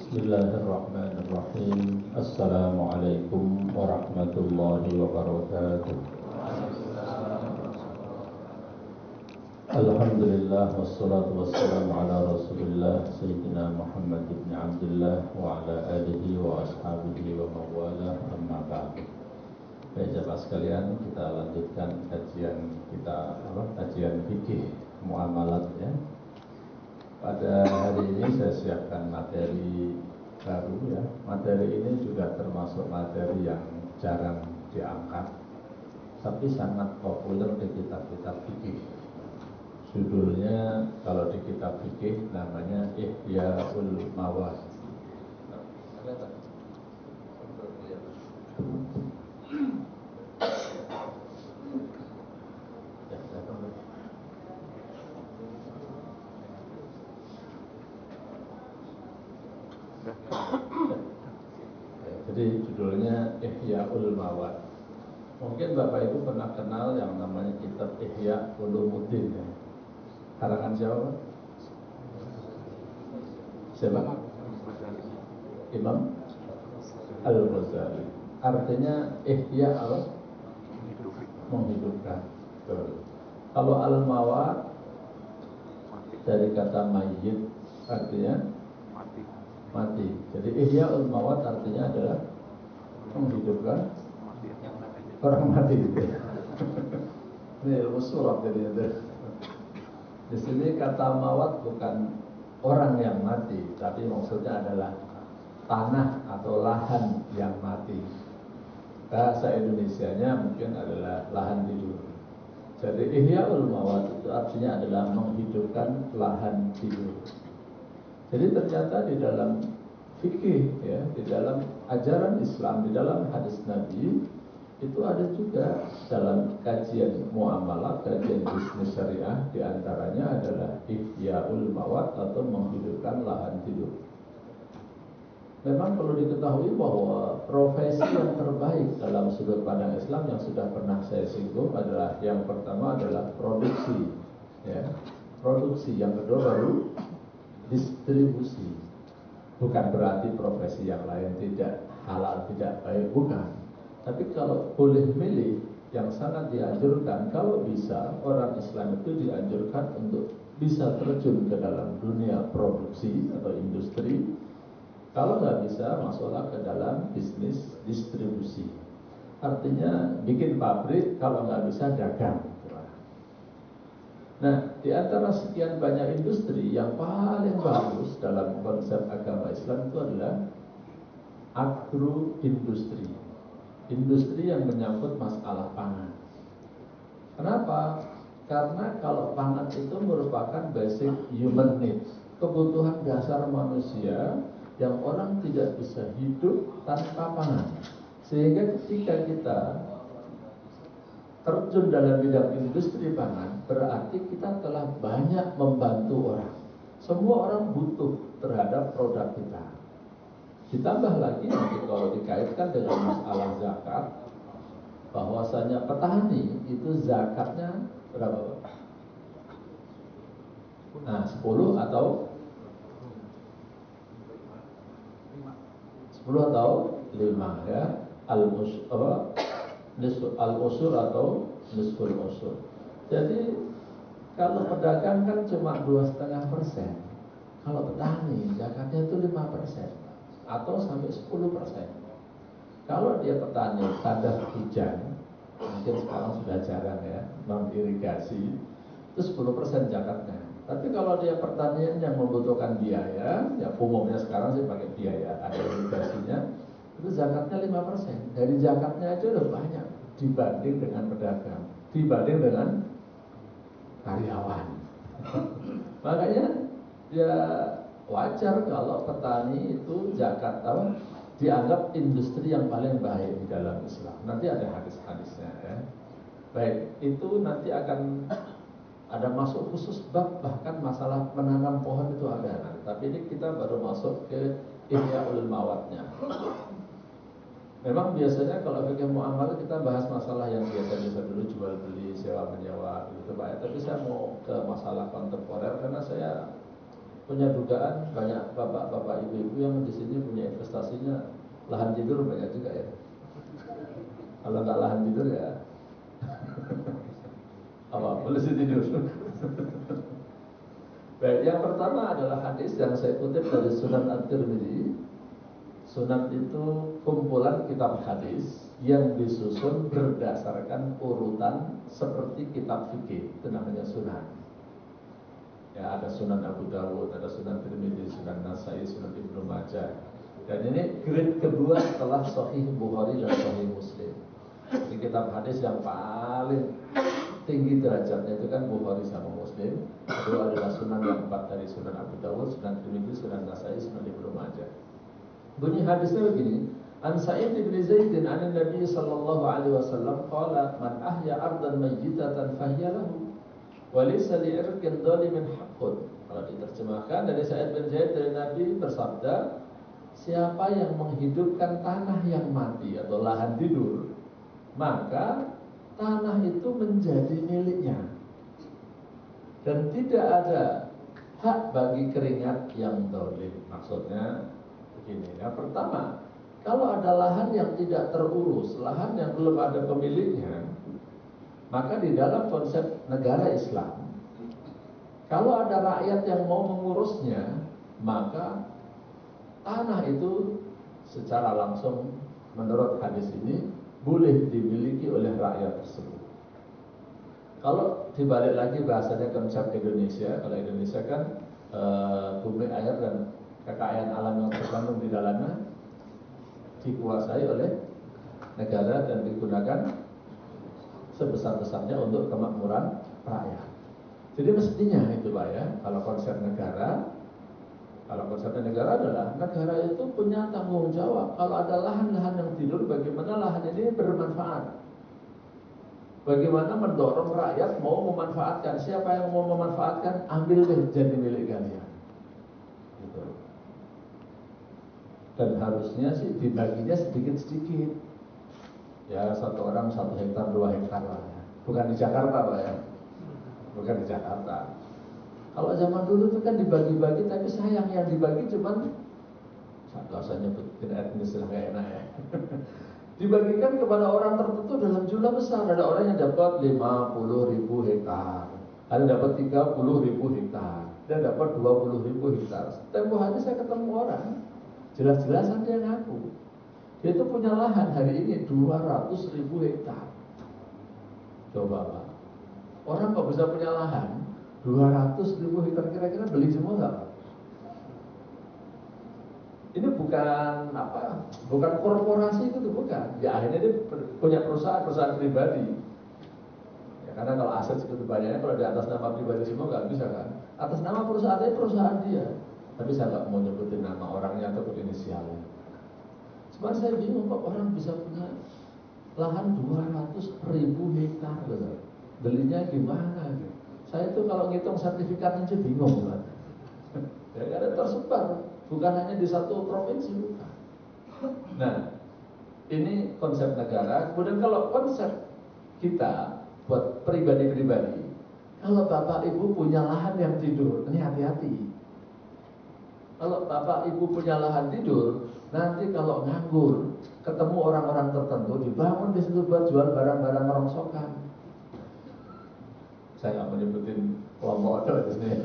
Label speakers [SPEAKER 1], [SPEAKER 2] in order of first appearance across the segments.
[SPEAKER 1] Bismillahirrahmanirrahim. Assalamualaikum warahmatullahi wabarakatuh. Alhamdulillah wassalatu wassalamu ala Rasulillah Sayyidina Muhammad ibn Abdullah wa ala alihi wa ashabihi wa mawala amma ba'd. Baik jemaah sekalian, kita lanjutkan kajian fikih muamalat ya. Pada hari ini saya siapkan materi baru ya. Materi ini juga termasuk materi yang jarang diangkat, tapi sangat populer di kitab-kitab fikih. Judulnya kalau di kitab fikih namanya Ihya'ul Mawad. Jadi judulnya Ihya'ul Mawad. Mungkin Bapak Ibu pernah kenal yang namanya kitab Ihya Ulumuddin ya. Karangan siapa? Siapa? Imam Al-Ghazali. Artinya Ihya Allah menghidupkan. Kalau Al-Mawad dari kata mayyit artinya mati. Jadi Ihya'ul Mawad artinya adalah menghidupkan orang mati. Ini ilmu sulap jadi itu. Di sini kata mawad bukan orang yang mati, tapi maksudnya adalah tanah atau lahan yang mati. Bahasa Indonesianya mungkin adalah lahan tidur. Jadi Ihya'ul Mawad itu artinya adalah menghidupkan lahan tidur. Jadi ternyata di dalam fikih ya, di dalam ajaran Islam, di dalam hadis Nabi itu ada juga dalam kajian muamalah, kajian bisnis syariah, diantaranya adalah Ihya'ul Mawad atau menghidupkan lahan tidur. Memang perlu diketahui bahwa profesi yang terbaik dalam sudut pandang Islam yang sudah pernah saya singgung adalah yang pertama adalah produksi, ya, produksi. Yang kedua baru distribusi. Bukan berarti profesi yang lain tidak halal, tidak baik, bukan. Tapi kalau boleh milih, yang sangat dianjurkan, kalau bisa orang Islam itu dianjurkan untuk bisa terjun ke dalam dunia produksi atau industri. Kalau nggak bisa, masuklah ke dalam bisnis distribusi. Artinya bikin pabrik, kalau nggak bisa dagang. Nah, di antara sekian banyak industri yang paling bagus dalam konsep agama Islam itu adalah agroindustri. Industri yang menyangkut masalah pangan. Kenapa? Karena kalau pangan itu merupakan basic human needs, kebutuhan dasar manusia yang orang tidak bisa hidup tanpa pangan. Sehingga ketika kita terjun dalam bidang industri pangan, berarti kita telah banyak membantu orang. Semua orang butuh terhadap produk kita. Ditambah lagi nanti kalau dikaitkan dengan masalah zakat, bahwasanya petani itu zakatnya berapa? Nah, 10 atau 5 ya. Al-usur atau nisful usur. Jadi kalau pedagang kan cuma 2,5%. Kalau petani zakatnya itu 5% atau sampai 10%. Kalau dia petani tanah hujan, mungkin sekarang sudah jarang ya, non irigasi, itu 10% zakatnya. Tapi kalau dia pertanian yang membutuhkan biaya, ya umumnya sekarang sih pakai biaya, ada irigasinya, itu zakatnya 5%. Dari zakatnya aja udah banyak dibanding dengan pedagang, dibanding dengan karyawan. Makanya ya wajar kalau petani itu zakat dianggap industri yang paling baik di dalam Islam. Nanti ada hadis-hadisnya ya. Baik, itu nanti akan ada masuk khusus bab, bahkan masalah menanam pohon itu ada. Tapi ini kita baru masuk ke Ihya'ul Mawadnya. Memang biasanya kalau fikih muamalah kita bahas masalah yang biasa-biasa dulu, jual beli, sewa menyewa gitu Pak ya. Tapi saya mau ke masalah kontemporer karena saya punya dugaan banyak bapak-bapak ibu-ibu yang di sini punya investasinya lahan tidur banyak juga ya. Kalau nggak lahan tidur ya apa boleh tidur. Baik, yang pertama adalah hadis yang saya kutip dari Sunan At-Tirmidzi. Sunan itu kumpulan kitab hadis yang disusun berdasarkan urutan seperti kitab fikih, itu namanya sunan. Ya, ada Sunan Abu Dawud, ada Sunan Tirmidzi, Sunan Nasai, Sunan Ibnu Majah. Dan ini grade kedua setelah Sahih Bukhari dan Sahih Muslim. Di kitab hadis yang paling tinggi derajatnya itu kan Bukhari sama Muslim. Kedua adalah Sunan yang empat dari Sunan Abu Dawud, Sunan Tirmidzi, Sunan Nasai, Sunan Ibnu Majah. Bunyi hadisnya begini. An Sa'id bin Zaid an Nabi sallallahu alaihi wasallam qala man ahya ardan mayyitatan fahiya lahu wa laysa li'irqin dhalimin haqqun. Kalau diterjemahkan dari Sa'id bin Zaid dari Nabi bersabda, siapa yang menghidupkan tanah yang mati atau lahan tidur, maka tanah itu menjadi miliknya dan tidak ada hak bagi keringat yang zalim. Maksudnya begini, yang pertama, kalau ada lahan yang tidak terurus, lahan yang belum ada pemiliknya, maka di dalam konsep negara Islam, kalau ada rakyat yang mau mengurusnya, maka tanah itu secara langsung menurut hadis ini boleh dimiliki oleh rakyat tersebut. Kalau dibalik lagi bahasanya konsep Indonesia, kalau Indonesia kan bumi, air dan kekayaan alam yang terkandung di dalamnya dikuasai oleh negara dan digunakan sebesar-besarnya untuk kemakmuran rakyat. Jadi mestinya itu Pak ya, kalau konsepnya negara adalah negara itu punya tanggung jawab. Kalau ada lahan-lahan yang tidur, bagaimana lahan ini bermanfaat? Bagaimana mendorong rakyat mau memanfaatkan? Siapa yang mau memanfaatkan, ambil deh jadi milik kalian. Gitu. Dan harusnya sih dibaginya sedikit-sedikit. Ya, satu orang 1 hektar 2 hektar lah ya. Bukan di Jakarta Pak ya. Bukan di Jakarta. Kalau zaman dulu itu kan dibagi-bagi, tapi sayang yang dibagi cuman, rasanya nyebutin etnis lah gak enak ya. Dibagikan kepada orang tertentu dalam jumlah besar. Ada orang yang dapat 50.000 hektar, ada yang dapat 30.000 hektar, dan dapat 20.000 hektar. Tempoh hari saya ketemu orang, jelas-jelasan dia ngaku, dia itu punya lahan hari ini 200.000 hektar. Coba Pak, orang kok bisa punya lahan 200.000 hektar, kira-kira beli semua nggak Pak? Ini bukan bukan korporasi itu bukan. Ya akhirnya dia punya perusahaan pribadi. Ya, karena kalau aset segitu banyaknya, kalau di atas nama pribadi semua nggak bisa kan. Atas nama perusahaan dia. Tapi saya nggak mau nyebutin nama orangnya atau inisialnya. Cuma saya bingung kok orang bisa punya lahan 200.000 hektar gitu. Belinya gimana gitu. Saya itu kalau ngitung sertifikat aja bingung kan. Ya karena tersebar, bukan hanya di satu provinsi, bukan. Nah, ini konsep negara. Kemudian kalau konsep kita buat pribadi-pribadi, kalau bapak ibu punya lahan yang tidur, ini hati-hati. Kalau bapak ibu punya lahan tidur, nanti kalau nganggur, ketemu orang-orang tertentu, dibangun di situ buat jual barang-barang rongsokan. Saya nggak menyebutin kelompok ada di sini.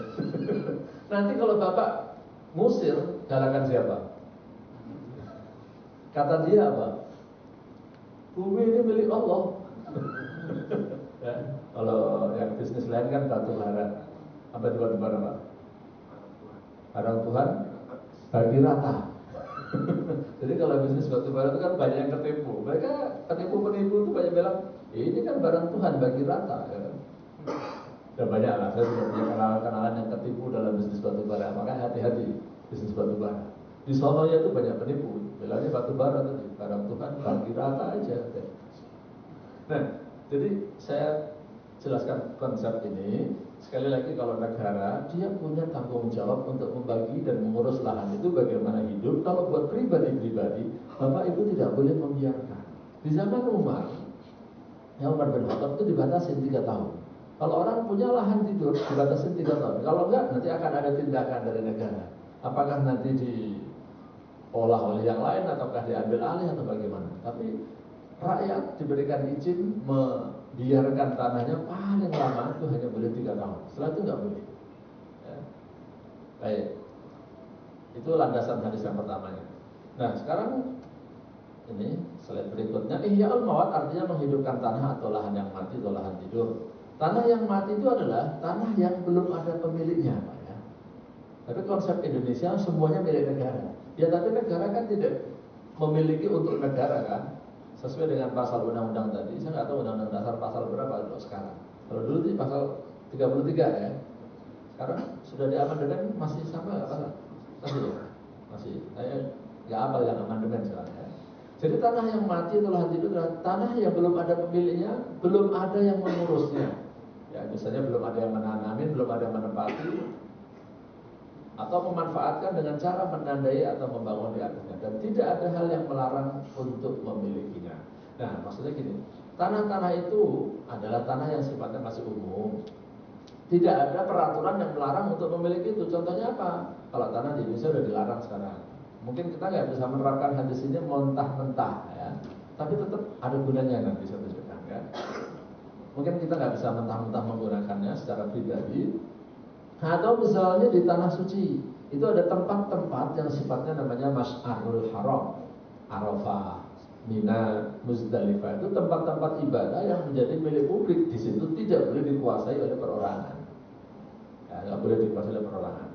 [SPEAKER 1] Nanti kalau bapak musir, galakan siapa? Kata dia apa? Bumi ini milik Allah. Ya, kalau yang bisnis lain kan batu bara. Apa itu batu bara Pak? Barang Tuhan bagi rata. Jadi kalau bisnis batu bara itu kan banyak yang ketipu. Mereka penipu-penipu itu banyak bilang, ini kan barang Tuhan bagi rata. Ya. Dan banyak lah, saya sudah punya kenalan-kenalan yang ketipu dalam bisnis batu bara. Makanya hati-hati bisnis batu bara. Di sononya itu banyak penipu. Bilangnya batu bara tadi, barang Tuhan bagi rata aja. Nah, jadi saya jelaskan konsep ini. Sekali lagi, kalau negara dia punya tanggung jawab untuk membagi dan mengurus lahan itu bagaimana hidup. Kalau buat pribadi-pribadi, bapak ibu tidak boleh membiarkan. Di zaman Umar bin Khattab itu dibatasi 3 tahun. Kalau orang punya lahan tidur dibatasi 3 tahun. Kalau enggak, nanti akan ada tindakan dari negara. Apakah nanti diolah oleh yang lain ataukah diambil alih atau bagaimana? Tapi rakyat diberikan izin membiarkan tanahnya paling lama itu hanya boleh 3 tahun. Setelah itu nggak boleh. Ya. Baik, itu landasan hadis yang pertamanya. Nah sekarang ini slide berikutnya, Ihya'ul Mawat artinya menghidupkan tanah atau lahan yang mati atau lahan tidur. Tanah yang mati itu adalah tanah yang belum ada pemiliknya, Pak ya. Tapi konsep Indonesia semuanya milik negara. Ya tapi negara kan tidak memiliki untuk negara kan. Sesuai dengan pasal undang-undang tadi, saya nggak tahu undang-undang dasar pasal berapa kalau sekarang. Kalau dulu sih pasal 33 ya. Sekarang sudah diamandemen masih sama nggak pasal? Masih ya? Masih. Saya nggak hafal yang amandemen sekarang ya. Jadi tanah yang mati atau lahan tidur adalah tanah yang belum ada pemiliknya, belum ada yang mengurusnya. Ya, misalnya belum ada yang menanamin, belum ada yang menempati, atau memanfaatkan dengan cara menandai atau membangun di atasnya. Dan tidak ada hal yang melarang untuk memilikinya. Nah, maksudnya gini, tanah-tanah itu adalah tanah yang sifatnya masih umum. Tidak ada peraturan yang melarang untuk memiliki itu. Contohnya apa? Kalau tanah di Indonesia sudah dilarang sekarang. Mungkin kita nggak bisa menerapkan hadis ini mentah-mentah ya, tapi tetap ada gunanya nanti suatu saat ya. Mungkin kita nggak bisa mentah-mentah menggunakannya secara pribadi. Atau misalnya di tanah suci itu ada tempat-tempat yang sifatnya namanya Masy'arul Haram, Arafah, Mina, Muzdalifah, itu tempat-tempat ibadah yang menjadi milik publik. Di situ tidak boleh dikuasai oleh perorangan. Ya, nggak boleh dikuasai oleh perorangan.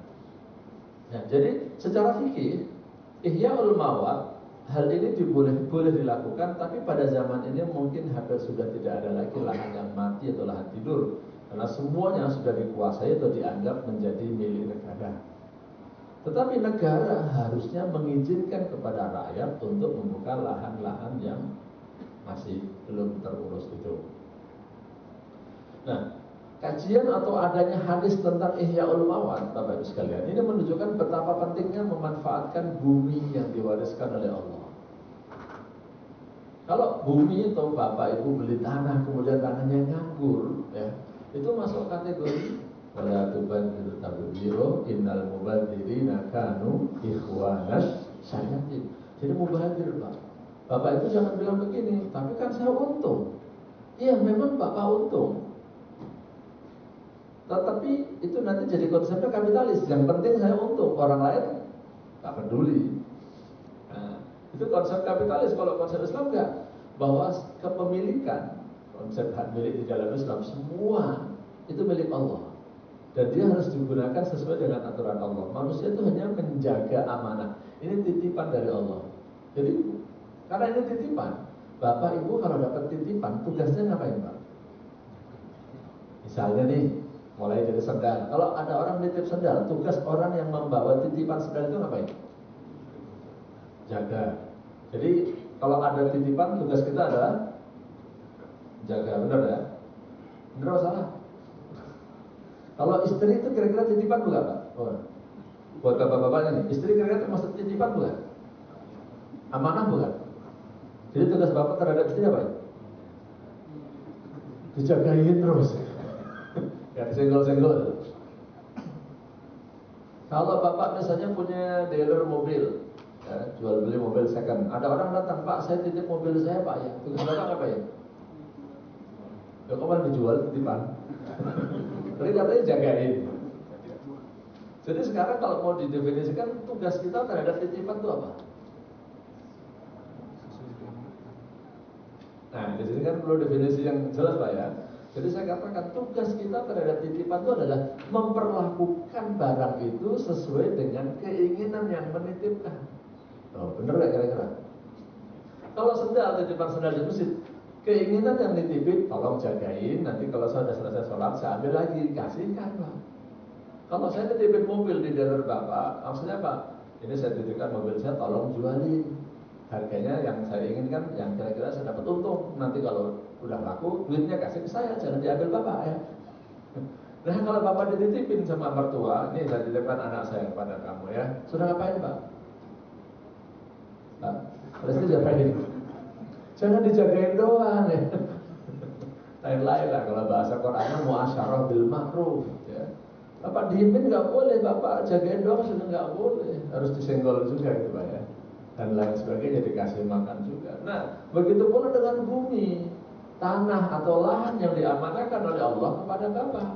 [SPEAKER 1] Nah, jadi secara fikih Ihya'ul Mawat, hal ini boleh dilakukan, tapi pada zaman ini mungkin hampir sudah tidak ada lagi lahan yang mati atau lahan tidur, karena semuanya sudah dikuasai atau dianggap menjadi milik negara. Tetapi negara harusnya mengizinkan kepada rakyat untuk membuka lahan-lahan yang masih belum terurus itu. Nah, kajian atau adanya hadis tentang Ihya'ul Mawat, Bapak Ibu sekalian, ini menunjukkan betapa pentingnya memanfaatkan bumi yang diwariskan oleh Allah. Kalau bumi itu Bapak Ibu beli tanah kemudian tanahnya nganggur, ya, itu masuk kategori wala tubadziru tabdzira innal mubadzirina kanu ikhwanas syayatin. Jadi mubadzir, Pak. Bapak itu jangan bilang begini, tapi kan saya untung. Iya, memang Bapak untung. Tetapi itu nanti jadi konsepnya kapitalis. Yang penting saya untung, orang lain tak peduli. Nah, itu konsep kapitalis. Kalau konsep Islam enggak, bahwa kepemilikan, konsep hak milik di dalam Islam semua itu milik Allah. Dan dia harus digunakan sesuai dengan aturan Allah. Manusia itu hanya menjaga amanah. Ini titipan dari Allah. Jadi karena ini titipan, Bapak Ibu kalau dapat titipan, tugasnya ngapain, Pak? Misalnya nih, mulai dari sendal. Kalau ada orang nitip sendal, tugas orang yang membawa titipan sendal itu ngapain? Jaga. Jadi kalau ada titipan, tugas kita adalah jaga, benar ya? Benar atau salah? Kalau istri itu kira-kira titipan bukan, Pak? Oh. Buat bapak-bapak ini, istri kira-kira termasuk titipan bukan? Amanah bukan? Jadi tugas bapak terhadap istri apa ya? Dijagain terus. Ya senggol-senggol. Kalau bapak misalnya punya dealer mobil, ya, jual beli mobil second, ada orang datang, Pak saya titip mobil saya Pak ya, tugas bapak apa ya? Ya kemarin dijual titipan. Tapi katanya jagain. Jadi sekarang kalau mau didefinisikan tugas kita terhadap titipan itu apa? Nah di sini kan perlu definisi yang jelas Pak ya. Jadi saya katakan tugas kita terhadap titipan itu adalah memperlakukan barang itu sesuai dengan keinginan yang menitipkan. Oh, bener gak kira-kira? Kalau sendal, titipan sendal di masjid, keinginan yang nitipin, tolong jagain, nanti kalau saya sudah selesai sholat, saya ambil lagi, kasihkan Pak. Kalau saya nitipin mobil di dealer Bapak, maksudnya Pak, ini saya titipkan mobil saya, tolong jualin. Harganya yang saya inginkan, yang kira-kira saya dapat untung. Nanti kalau udah laku, duitnya kasih ke saya, jangan diambil Bapak ya. Nah kalau Bapak dititipin sama mertua, ini saya titipkan anak saya kepada kamu ya, sudah ngapain Pak? Pak, pasti jagain. Jangan dijagain doang ya. lain-lain lah. Kalau bahasa Qurannya muasyarah bil ma'ruf ya. Bapak diemin nggak boleh, bapak jagain doang sudah nggak boleh, harus disenggol juga itu Pak ya, dan lain sebagainya, dikasih makan juga. Nah begitu pula dengan bumi, tanah atau lahan yang diamanahkan oleh Allah kepada bapak,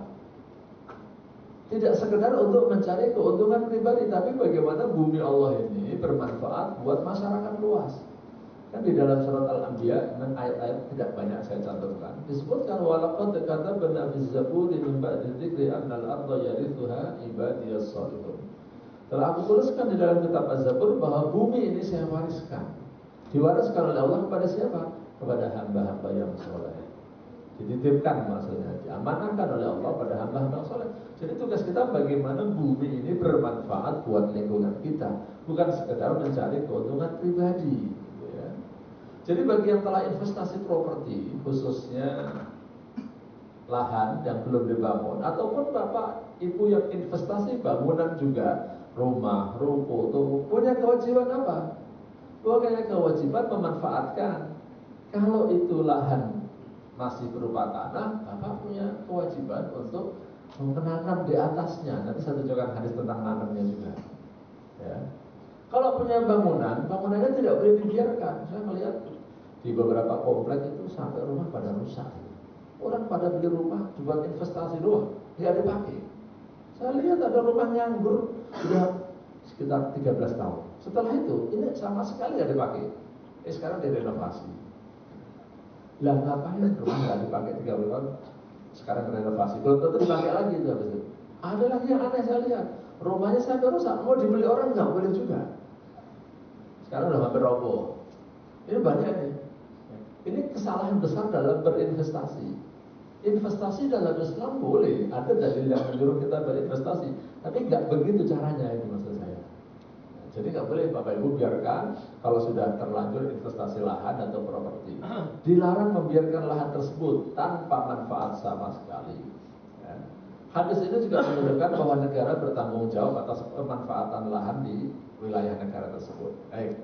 [SPEAKER 1] tidak sekedar untuk mencari keuntungan pribadi, tapi bagaimana bumi Allah ini bermanfaat buat masyarakat luas. Kan di dalam surat Al-Anbiya, dengan ayat-ayat tidak banyak saya cantumkan, disebutkan walaqad katabna fi zaburi min ba'di dzikri annal arda yarithuha ibadiyas shalihun. Telah aku tuliskan di dalam kitab Az-Zabur bahwa bumi ini saya wariskan. Diwariskan oleh Allah kepada siapa? Kepada hamba-hamba yang soleh. Dititipkan maksudnya, diamanahkan oleh Allah pada hamba-hamba yang soleh. Jadi tugas kita bagaimana bumi ini bermanfaat buat lingkungan kita, bukan sekedar mencari keuntungan pribadi. Jadi bagi yang telah investasi properti, khususnya lahan yang belum dibangun, ataupun bapak ibu yang investasi bangunan juga, rumah, ruko, toko, punya kewajiban apa? Punya kewajiban memanfaatkan. Kalau itu lahan masih berupa tanah, bapak punya kewajiban untuk menanam di atasnya. Nanti saya tunjukkan hadis tentang nanamnya juga. Ya. Kalau punya bangunan, bangunannya tidak boleh dibiarkan. Saya melihat di beberapa komplek itu sampai rumah pada rusak. Orang pada beli rumah buat investasi doang, nggak dipakai. Saya lihat ada rumah nganggur sudah sekitar 13 tahun. Setelah itu, ini sama sekali nggak dipakai. Sekarang direnovasi. Lah ngapain rumah nggak dipakai 30 tahun? Sekarang renovasi, belum tentu dipakai lagi itu habis itu. Ada lagi yang aneh saya lihat, rumahnya sampai rusak, mau dibeli orang nggak boleh juga. Sekarang udah hampir roboh. Ini banyak nih. Ini kesalahan besar dalam berinvestasi. Investasi dalam Islam boleh, ada dalil yang menyuruh kita berinvestasi, tapi nggak begitu caranya, itu maksud saya. Jadi nggak boleh Bapak Ibu biarkan kalau sudah terlanjur investasi lahan atau properti, dilarang membiarkan lahan tersebut tanpa manfaat sama sekali. Ya. Hadis ini juga menunjukkan bahwa negara bertanggung jawab atas pemanfaatan lahan di wilayah negara tersebut. Baik.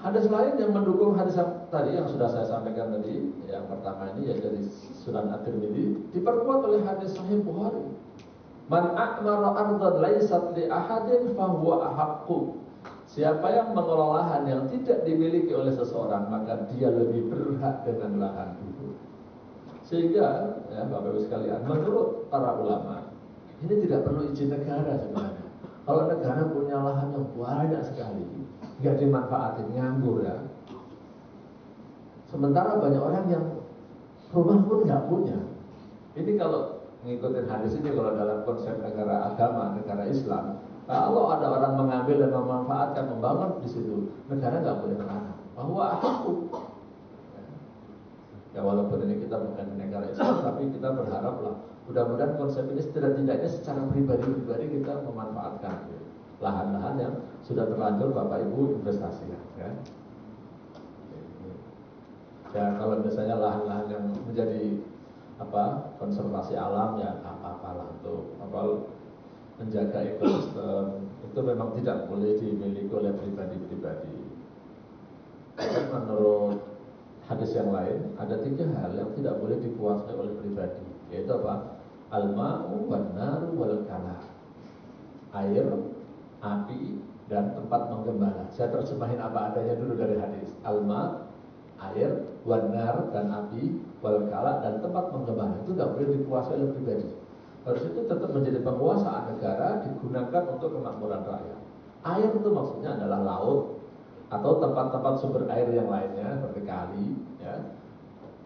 [SPEAKER 1] Hadis lain yang mendukung hadis yang tadi yang sudah saya sampaikan tadi, yang pertama ini yaitu dari Sunan At-Tirmidzi, diperkuat oleh hadis Sahih Bukhari. Man a'mara ardan laysat li ahadin fahuwa ahaqqu. Siapa yang mengelola lahan yang tidak dimiliki oleh seseorang, maka dia lebih berhak dengan lahan itu. Sehingga ya Bapak Ibu sekalian, menurut para ulama, ini tidak perlu izin negara sebenarnya. Kalau negara punya lahan yang banyak sekali, nggak dimanfaatin, nganggur ya. Sementara banyak orang yang rumah pun nggak punya. Ini kalau ngikutin hadis ini, kalau dalam konsep negara agama, negara Islam, kalau ada orang mengambil dan memanfaatkan, membangun di situ, negara nggak boleh melarang. Bahwa aku, ya walaupun ini kita bukan negara Islam, tapi kita berharaplah mudah-mudahan konsep ini setidaknya secara pribadi-pribadi kita memanfaatkan lahan-lahan yang sudah terlanjur Bapak Ibu investasikan. Ya kalau misalnya lahan-lahan yang menjadi konservasi alam, ya apa-apalah untuk menjaga ekosistem, itu memang tidak boleh dimiliki oleh pribadi-pribadi. Menurut hadis yang lain, ada 3 hal yang tidak boleh dikuasai oleh pribadi, yaitu apa? Al-ma'u wan naru wal kala. Air, api, dan tempat menggembala. Saya terjemahin apa adanya dulu dari hadis. Al-ma, air, wan nar, dan api, wal kala, dan tempat menggembala. Itu tidak boleh dikuasai oleh pribadi. Harus itu tetap menjadi penguasaan negara, digunakan untuk kemakmuran rakyat. Air itu maksudnya adalah laut atau tempat-tempat sumber air yang lainnya seperti kali. Ya.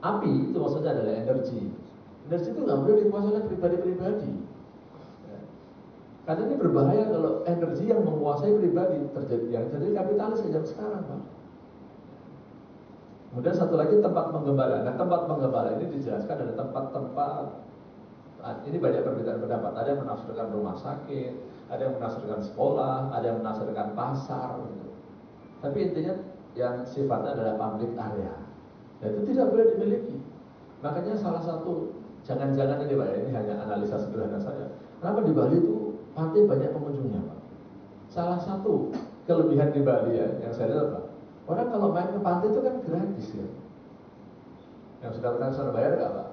[SPEAKER 1] Api itu maksudnya adalah energi. Energi itu nggak boleh dikuasai oleh pribadi-pribadi. Ya. Karena ini berbahaya kalau energi yang menguasai pribadi yang terjadi kapitalis sejak sekarang, Pak. Kemudian satu lagi tempat menggembala. Nah, tempat menggembala ini dijelaskan ada tempat-tempat. Ini banyak perbedaan pendapat. Ada yang menafsirkan rumah sakit, ada yang menafsirkan sekolah, ada yang menafsirkan pasar. Gitu. Tapi intinya yang sifatnya adalah public area. Dan itu tidak boleh dimiliki. Makanya salah satu, jangan-jangan ini Pak, ini hanya analisa sederhana saja. Kenapa di Bali itu pantai banyak pengunjungnya Pak? Salah satu kelebihan di Bali ya, yang saya lihat Pak, orang kalau main ke pantai itu kan gratis ya. Yang sudah pernah sana bayar nggak Pak?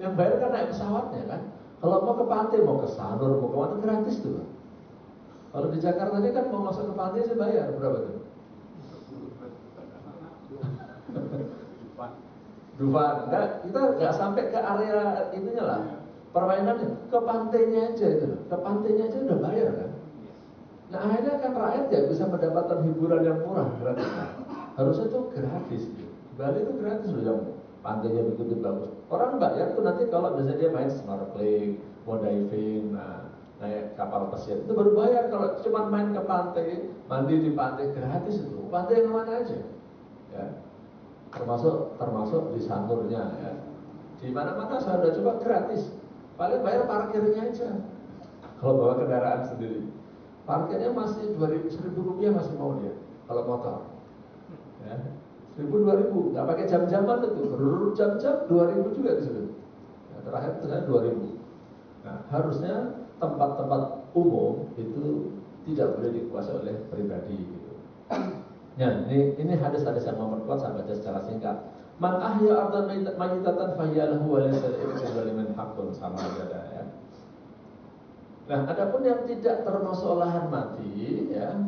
[SPEAKER 1] Yang bayar kan naik pesawatnya kan. Kalau mau ke pantai, mau ke Sanur, mau ke mana gratis tuh Pak. Kalau di Jakarta ini kan mau masuk ke pantai saya bayar berapa tuh? Dufan, enggak, kita nggak sampai ke area itunya lah, permainannya, ke pantainya aja itu, ke pantainya aja udah bayar kan. Nah akhirnya kan rakyat ya bisa mendapatkan hiburan yang murah gratis. Harusnya tuh gratis. Bali itu gratis loh, yang pantainya begitu bagus. Orang bayar tuh nanti kalau misalnya dia main snorkeling, mau diving, nah, naik kapal pesiar itu baru bayar. Kalau cuma main ke pantai, mandi di pantai gratis itu, pantai yang mana aja, ya. Termasuk di Sanurnya ya. Di mana-mana saya udah coba gratis. Paling bayar parkirnya aja. Kalau bawa kendaraan sendiri, parkirnya masih 2.000 rupiah masih mau dia. Kalau motor, ya 1.000 2.000, nggak pakai jam-jaman itu. Jam-jam 2.000 juga di situ. Ya, terakhir itu saya 2.000. Nah, harusnya tempat-tempat umum itu tidak boleh dikuasai oleh pribadi. Gitu. Ya, ini hadis-hadis yang memperkuat, saya baca secara singkat. Man ahya ardan mayitatan fahiyalahu wa laysa liman haqqun, sama aja ya. Nah, adapun yang tidak termasuk lahan mati ya.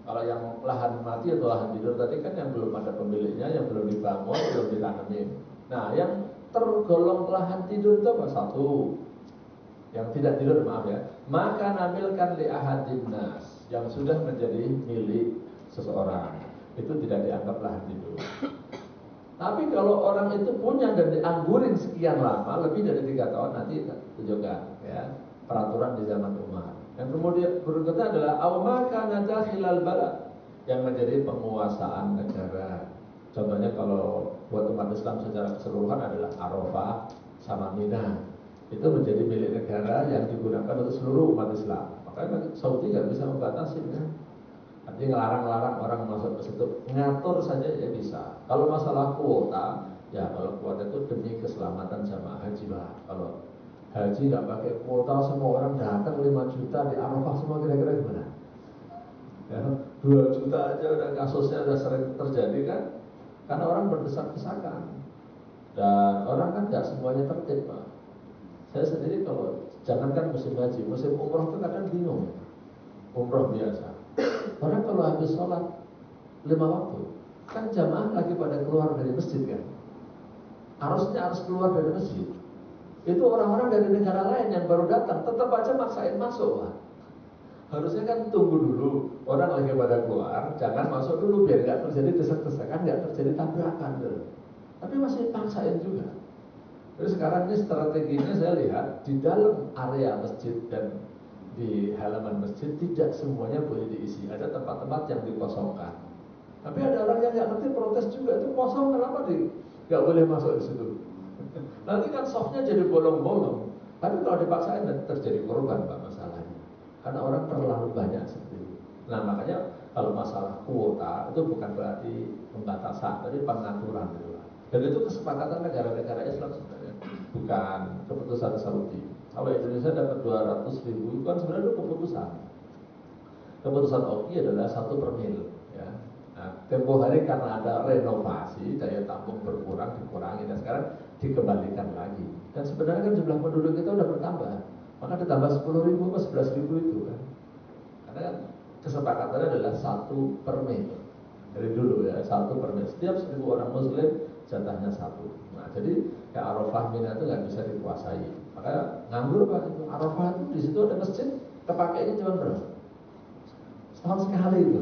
[SPEAKER 1] Kalau yang lahan mati atau lahan tidur tadi kan yang belum ada pemiliknya, yang belum dibangun, belum ditanemin. Nah, yang tergolong lahan tidur itu apa? Satu, yang tidak tidur maaf ya. Maka namilkan li ahadin nas, yang sudah menjadi milik seseorang, itu tidak dianggap lahan tidur. Tapi kalau orang itu punya dan dianggurin sekian lama, lebih dari 3 tahun, nanti tunjukkan ya peraturan di zaman Umar. Yang kemudian berikutnya adalah aumaka nadakhilal balad, yang menjadi penguasaan negara. Contohnya kalau buat umat Islam secara keseluruhan adalah Arafah sama Mina, itu menjadi milik negara yang digunakan untuk seluruh umat Islam. Makanya Saudi nggak bisa membatasi kan. Artinya ngelarang-larang orang masuk ke situ, ngatur saja ya bisa. Kalau masalah kuota, ya kalau kuota itu demi keselamatan jamaah haji Pak. Kalau haji nggak pakai kuota, semua orang datang 5 juta di Arafah semua, kira-kira gimana? Ya, 2 juta aja udah kasusnya udah sering terjadi kan? Karena orang berdesak-desakan dan orang kan nggak semuanya tertib Pak. Saya sendiri kalau jangankan musim haji, musim umroh itu kadang bingung. Umroh biasa. Orang kalau habis sholat 5 waktu, kan jamaah lagi pada keluar dari masjid kan. Harusnya harus keluar dari masjid. Itu orang-orang dari negara lain yang baru datang, tetap aja maksain masuk Pak. Harusnya kan tunggu dulu, orang lagi pada keluar, jangan masuk dulu biar nggak terjadi desak-desakan, nggak terjadi tabrakan dulu. Tapi masih paksain juga. Jadi sekarang ini strateginya saya lihat di dalam area masjid dan di halaman masjid tidak semuanya boleh diisi. Ada tempat-tempat yang dikosongkan. Tapi ada orang yang nggak ngerti, protes juga, itu kosong kenapa nggak boleh masuk di situ. Nanti kan softnya jadi bolong-bolong. Tapi kalau dipaksain terjadi korban Pak masalahnya. Karena orang terlalu banyak seperti itu. Nah makanya kalau masalah kuota itu bukan berarti pembatasan, tapi pengaturan gitu. Dan itu kesepakatan negara-negara Islam sebenarnya, bukan keputusan Saudi. Kalau Indonesia dapat 200.000 itu kan sebenarnya itu keputusan. Keputusan OKI adalah 1/mil. Ya. Nah, tempoh hari karena ada renovasi, daya tampung berkurang, dikurangi, dan sekarang dikembalikan lagi. Dan sebenarnya kan jumlah penduduk kita udah bertambah, maka ditambah 10.000 atau 11.000 itu kan. Karena kan kesepakatannya adalah 1/mil. Dari dulu ya, 1/mil. Setiap 1.000 orang Muslim jatahnya 1. Nah, jadi ya Arafah Mina itu nggak bisa dikuasai. Makanya nganggur Pak itu. Arafah itu di situ ada masjid, kepakainya cuma berapa? Setahun sekali itu.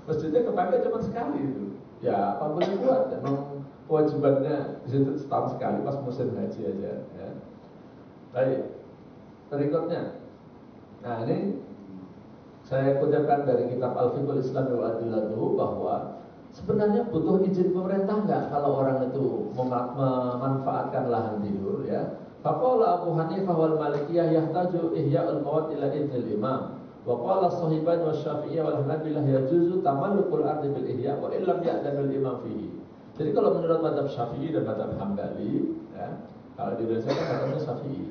[SPEAKER 1] Masjidnya kepakai cuma sekali itu. Ya apa boleh buat? Memang kewajibannya di situ setahun sekali pas musim haji aja. Ya. Baik. Berikutnya. Nah ini saya kutipkan dari kitab Al-Fiqhul Islami wa Adillatuhu bahwa sebenarnya butuh izin pemerintah nggak kalau orang itu memanfaatkan lahan tidur ya. Faqala Abu Hanifah wal Malikiyah yahtaju ihya'ul mawad ila idnil imam. Wa qala Sahibain wa Syafi'iyah wal Hanabilah yajuzu tamallukul ardi bil ihya' wa illam ya'danul imam fihi. Jadi kalau menurut mazhab Syafi'i dan mazhab Hambali ya, kalau di Indonesia kan katanya Syafi'i.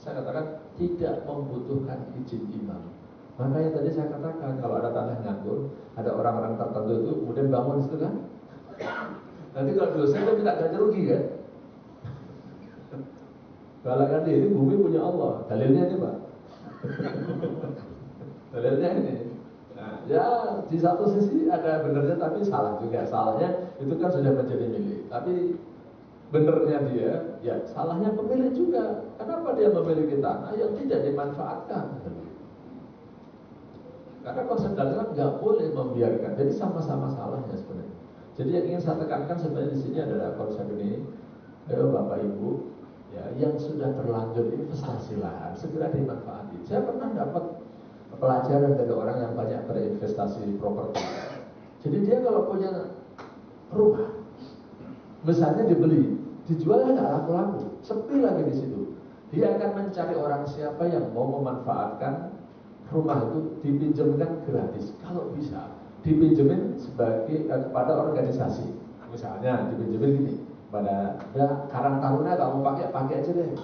[SPEAKER 1] Saya katakan tidak membutuhkan izin imam. Makanya tadi saya katakan kalau ada tanah nganggur, ada orang-orang tertentu itu kemudian bangun itu kan, Nanti kalau dosa dia minta ganti rugi kan? Kalau ini bumi punya Allah. Dalilnya ini Pak. Dalilnya ini. Nah, ya di satu sisi ada benernya tapi salah juga. Salahnya itu kan sudah menjadi milik. Tapi benernya dia, ya salahnya pemilik juga. Kenapa dia memiliki tanah yang tidak dimanfaatkan? Karena konsep dalam nggak boleh membiarkan. Jadi sama-sama salahnya sebenarnya. Jadi yang ingin saya tekankan sebenarnya di sini adalah konsep ini, ayo Bapak Ibu, ya yang sudah terlanjur investasi lahan segera dimanfaati. Saya pernah dapat pelajaran dari orang yang banyak berinvestasi properti. Jadi dia kalau punya rumah, misalnya dibeli, dijual nggak laku-laku, sepi lagi di situ. Dia akan mencari orang siapa yang mau memanfaatkan rumah itu dipinjamkan gratis. Kalau bisa, dipinjemin sebagai kepada organisasi. Misalnya dipinjemin gini, pada Karang Taruna kalau mau pakai aja deh.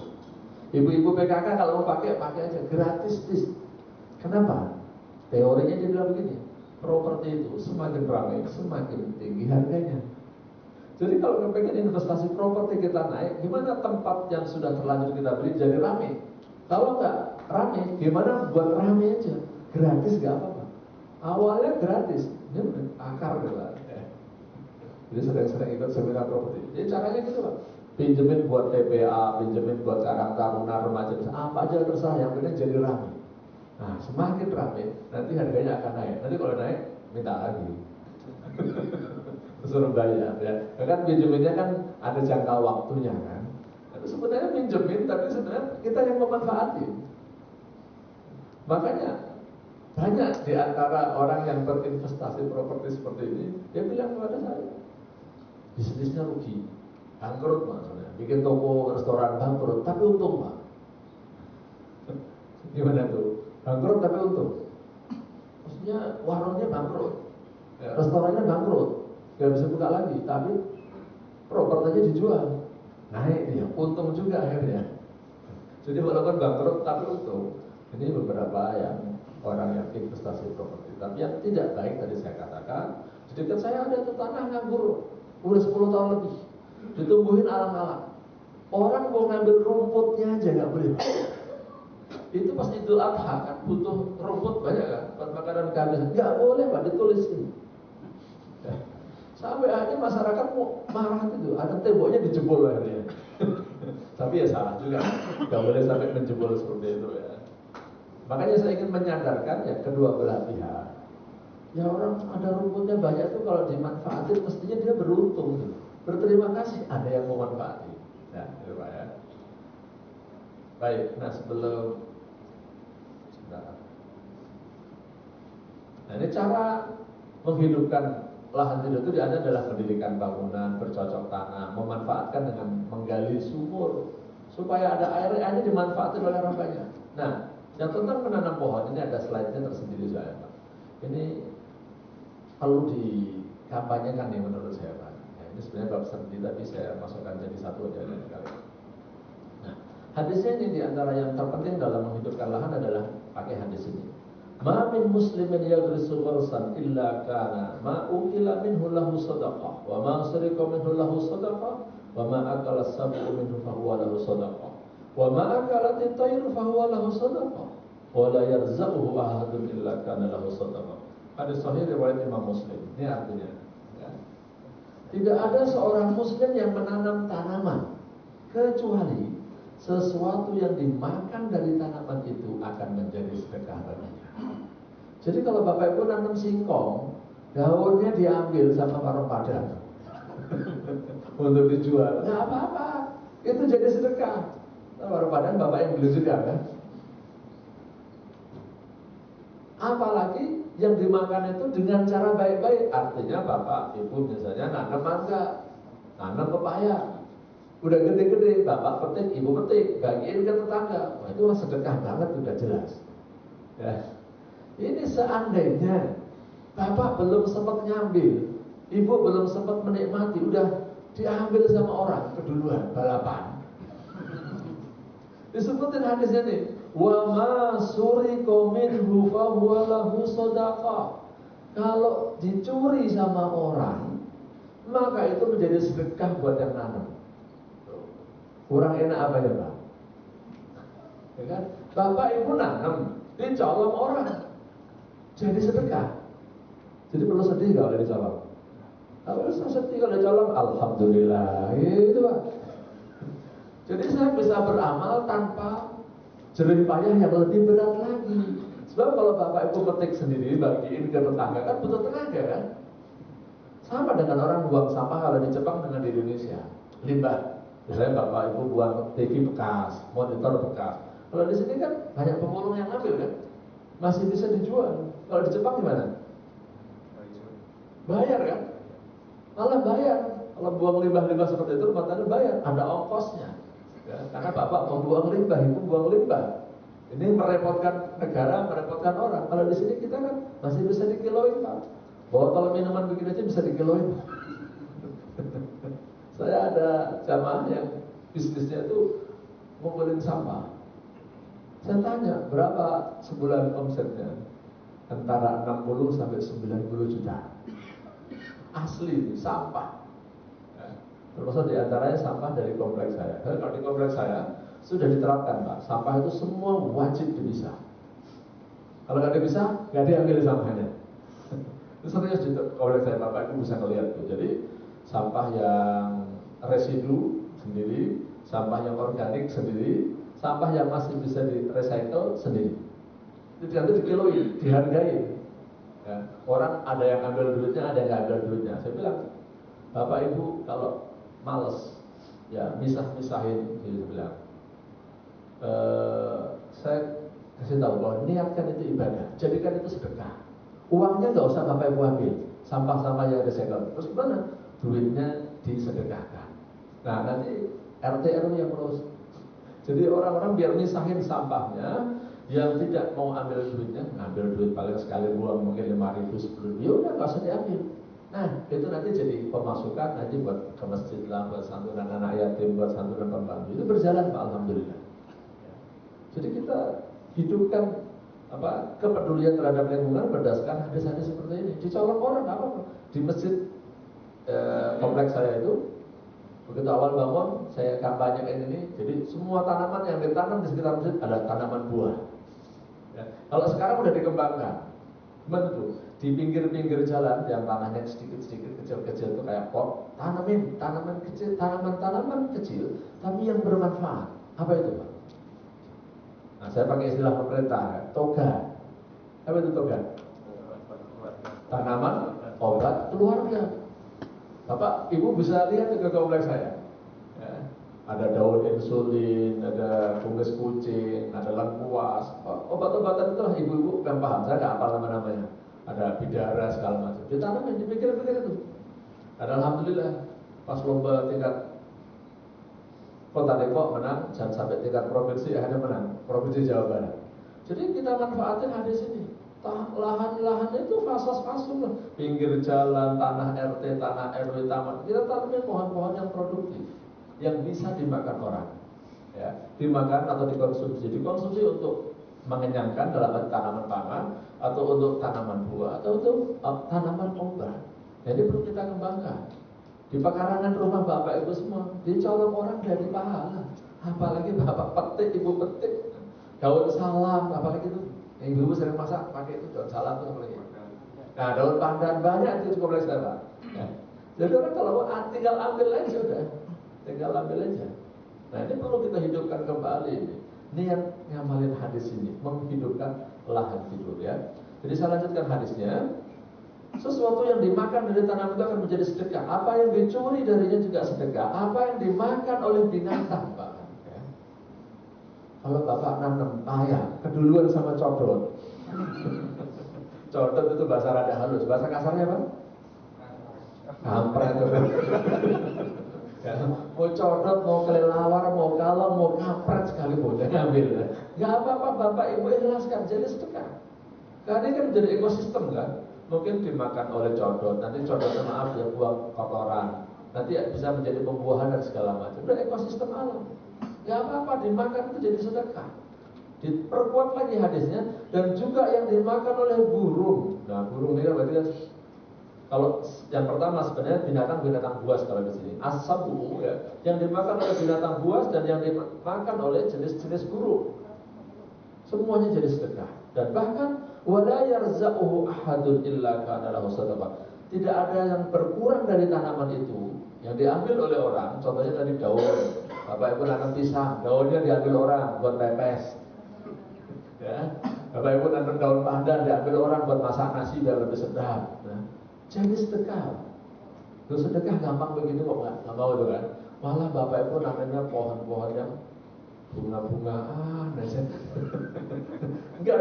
[SPEAKER 1] Ibu-ibu PKK kalau mau pakai aja gratis. Kenapa? Teorinya dia bilang begini, properti itu semakin ramai, semakin tinggi harganya. Jadi kalau kita pengen investasi properti kita naik, gimana tempat yang sudah terlanjur kita beli jadi ramai? Kalau nggak ramai, gimana buat ramai aja? Gratis nggak apa-apa. Awalnya gratis, ini akar gitu lah. Jadi sering-sering ikut seminar properti. Jadi caranya gitu Pak. Pinjemin buat TPA, pinjemin buat Karang Taruna, remaja, apa aja terserah, yang penting jadi ramai. Nah, semakin ramai, nanti harganya akan naik. Nanti kalau naik, minta lagi. Suruh bayar ya. Kan pinjeminnya kan ada jangka waktunya kan. Itu sebenarnya pinjemin, tapi sebenarnya kita yang memanfaatin. Makanya banyak di antara orang yang berinvestasi properti seperti ini, dia bilang kepada saya, bisnisnya rugi, bangkrut maksudnya, bikin toko restoran bangkrut, tapi untung Pak. Gimana tuh? Bangkrut tapi untung. Maksudnya warungnya bangkrut, restorannya bangkrut, nggak bisa buka lagi, tapi propertinya dijual, naik dia, untung juga akhirnya. Jadi walaupun bangkrut tapi untung. Ini beberapa yang orang yang investasi properti. Tapi yang tidak baik tadi saya katakan, di dekat saya ada tanah nganggur udah 10 tahun lebih, ditumbuhin alang-alang. Orang mau ngambil rumputnya aja nggak boleh. Itu pas Idul Adha kan butuh rumput banyak kan, buat makanan kambing. Nggak boleh Pak, ditulisin. Sampai akhirnya masyarakat mau marah itu, ada temboknya dijebol akhirnya. Tapi ya salah juga, nggak boleh sampai menjebol seperti itu ya. Makanya saya ingin menyadarkan ya kedua belah pihak. Ya orang ada rumputnya banyak tuh kalau dimanfaatin mestinya dia beruntung tuh. Berterima kasih ada yang mau manfaatin. Nah, itu Pak ya. Baik, nah sebelum nah ini cara menghidupkan lahan hidup itu adalah pendidikan bangunan, bercocok tanam, memanfaatkan dengan menggali sumur supaya ada airnya dimanfaatkan oleh orang banyak. Nah, yang tentang menanam pohon ini ada slide-nya tersendiri saya Pak. Ini perlu dikampanyekan nih menurut saya Pak. Nah, ini sebenarnya bab sendiri tapi saya masukkan jadi satu aja lain kali. Nah, hadisnya ini diantara yang terpenting dalam menghidupkan lahan adalah pakai hadis ini. Ma min muslimin yagrisu gharsan illa kana ma ukila minhu lahu sadaqah wa ma sariqa minhu lahu sadaqah wa ma akala sab'u minhu fahuwa lahu sadaqah wa ma akalat at-tayru fahuwa lahu sadaqah wa la yarzaquhu ahadun illa kana lahu sadaqah. Hadis sahih riwayat Imam Muslim. Ini artinya ya. Tidak ada seorang muslim yang menanam tanaman kecuali sesuatu yang dimakan dari tanaman itu akan menjadi sedekah baginya. Jadi kalau Bapak Ibu nanam singkong, daunnya diambil sama warung Padang untuk dijual, nggak apa-apa, itu jadi sedekah. Nah, warung Padang Bapak yang beli juga kan? Apalagi yang dimakan itu dengan cara baik-baik, artinya Bapak Ibu misalnya nanam mangga, nanam pepaya. Udah gede-gede, Bapak petik, Ibu petik, bagiin ke tetangga. Wah, itu mah sedekah banget, udah jelas. Ya. Ini seandainya Bapak belum sempat nyambil, Ibu belum sempat menikmati, udah diambil sama orang keduluan, balapan. Disebutin hadisnya nih, wa ma suriqa minhu fa huwa lahu shadaqah. Kalau dicuri sama orang, maka itu menjadi sedekah buat yang nanam. Kurang enak apa ya Pak? Ya kan? Bapak Ibu nanam, dicolong orang, jadi sedekah. Jadi perlu sedih kalau dicolong. Kalau usah sedih kalau dicolong, alhamdulillah, itu Pak. Jadi saya bisa beramal tanpa jerih payah yang lebih berat lagi. Sebab kalau Bapak Ibu petik sendiri, bagiin ke tetangga kan butuh tenaga kan? Sama dengan orang buang sampah kalau di Jepang dengan di Indonesia. Limbah, misalnya Bapak Ibu buang TV bekas, monitor bekas. Kalau di sini kan banyak pemulung yang ngambil kan, masih bisa dijual. Kalau di Jepang gimana? Bayar kan? Malah bayar. Kalau buang limbah-limbah seperti itu, rumah tangga bayar, ada ongkosnya. Ya, karena Bapak mau buang limbah, Ibu buang limbah. Ini merepotkan negara, merepotkan orang. Kalau di sini kita kan masih bisa dikiloin Pak. Botol minuman begini aja bisa dikiloin. Saya ada jamaah yang bisnisnya itu ngumpulin sampah. Saya tanya berapa sebulan omsetnya? Antara 60 sampai 90 juta. Asli sampah. Termasuk diantaranya sampah dari kompleks saya. Kalau di kompleks saya sudah diterapkan Pak, sampah itu semua wajib dipisah. Kalau nggak dipisah, nggak diambil sampahnya. Itu serius di kompleks saya, Bapak Ibu bisa ngeliat tuh. Jadi sampah yang residu sendiri, sampah yang organik sendiri, sampah yang masih bisa di recycle sendiri. Itu nanti dikiloin, dihargai. Ya, orang ada yang ambil duitnya, ada yang nggak ambil duitnya. Saya bilang, Bapak Ibu kalau males, ya misah-misahin, jadi saya bilang, saya kasih tahu bahwa niatkan itu ibadah, jadikan itu sedekah. Uangnya nggak usah Bapak Ibu ambil, sampah-sampah yang recycle. Terus gimana? Duitnya disedekahkan. Nah nanti RT RW yang terus. Jadi orang-orang biar misahin sampahnya, yang tidak mau ambil duitnya, ngambil duit paling sekali buang mungkin 5.000, 10.000, ya udah nggak usah diambil. Nah itu nanti jadi pemasukan nanti buat ke masjid lah, buat santunan anak yatim, buat santunan pembantu. Itu berjalan Pak, alhamdulillah. Jadi kita hidupkan kepedulian terhadap lingkungan berdasarkan hadis-hadis seperti ini. Dicolong orang apa di masjid kompleks saya itu, begitu awal bangun saya kampanyekan ini. Jadi semua tanaman yang ditanam di sekitar masjid adalah tanaman buah. Ya. Kalau sekarang udah dikembangkan, gimana tuh? Di pinggir-pinggir jalan yang tanahnya sedikit-sedikit kecil-kecil itu kayak pot, tanamin tanaman kecil, tanaman-tanaman kecil, tapi yang bermanfaat. Apa itu Pak? Nah, saya pakai istilah pemerintah, toga. Apa itu toga? Tanaman obat keluarga. Bapak, Ibu bisa lihat ke kompleks saya. Ya, ada daun insulin, ada fungus kucing, ada lengkuas. Obat-obatan itu lah ibu-ibu yang paham. Saya nggak hafal nama-namanya. Ada bidara segala macam. Ditanamin, dipikir-pikir itu. Dan alhamdulillah, pas lomba tingkat Kota Depok menang, dan sampai tingkat provinsi akhirnya menang, Provinsi Jawa Barat. Jadi kita manfaatin hadis ini. Lahan-lahan itu fasas-fasum lah, pinggir jalan, tanah RT, tanah RW, taman. Kita tanamin pohon-pohon yang produktif, yang bisa dimakan orang, ya, dimakan atau dikonsumsi. Dikonsumsi untuk mengenyangkan dalam tanaman pangan, atau untuk tanaman buah, atau untuk tanaman obat. Jadi perlu kita kembangkan. Di pekarangan rumah Bapak Ibu semua, dicolong orang dari pahala. Apalagi Bapak petik, Ibu petik daun salam, apalagi itu. Ibu sering masak pakai itu daun salam itu apalagi. Nah daun pandan banyak itu cukup kompleks Pak. Ya. Jadi orang kalau tinggal ambil aja udah, tinggal ambil aja. Nah ini perlu kita hidupkan kembali ini. Niat ngamalin hadis ini, menghidupkan lahan tidur ya. Jadi saya lanjutkan hadisnya. Sesuatu yang dimakan dari tanah itu akan menjadi sedekah. Apa yang dicuri darinya juga sedekah. Apa yang dimakan oleh binatang, Pak. Ya. Kalau Bapak nanam paya, keduluan sama codot. Codot itu bahasa rada halus. Bahasa kasarnya apa? Kampret. Ya, mau codot, mau kelelawar, mau kalong, mau kampret sekalipun dia ngambil. Gak apa-apa Bapak Ibu ikhlaskan, jadi sedekah. Karena ini kan menjadi ekosistem kan. Mungkin dimakan oleh codot, nanti codotnya maaf ya buang kotoran, nanti bisa menjadi pembuahan dan segala macam. Udah ekosistem alam, ya apa-apa dimakan itu jadi sedekah. Diperkuat lagi hadisnya, dan juga yang dimakan oleh burung. Nah burung ini kan berarti kan Kalau yang pertama sebenarnya binatang-binatang buas kalau di sini. As-sabu ya, yang dimakan oleh binatang buas dan yang dimakan oleh jenis-jenis burung. Semuanya jadi sedekah. Dan bahkan wala yarza'uhu ahadun illa kana lahu sadaqah. Tidak ada yang berkurang dari tanaman itu yang diambil oleh orang. Contohnya tadi daun. Bapak Ibu nanam pisang, daunnya diambil orang buat pepes. Ya. Bapak Ibu nanam daun pandan diambil orang buat masak nasi biar lebih sedap. Nah, jadi sedekah. Lu sedekah gampang begitu kok nggak mau itu kan? Malah Bapak Ibu namanya pohon-pohon yang bunga-bungaan aja. Nggak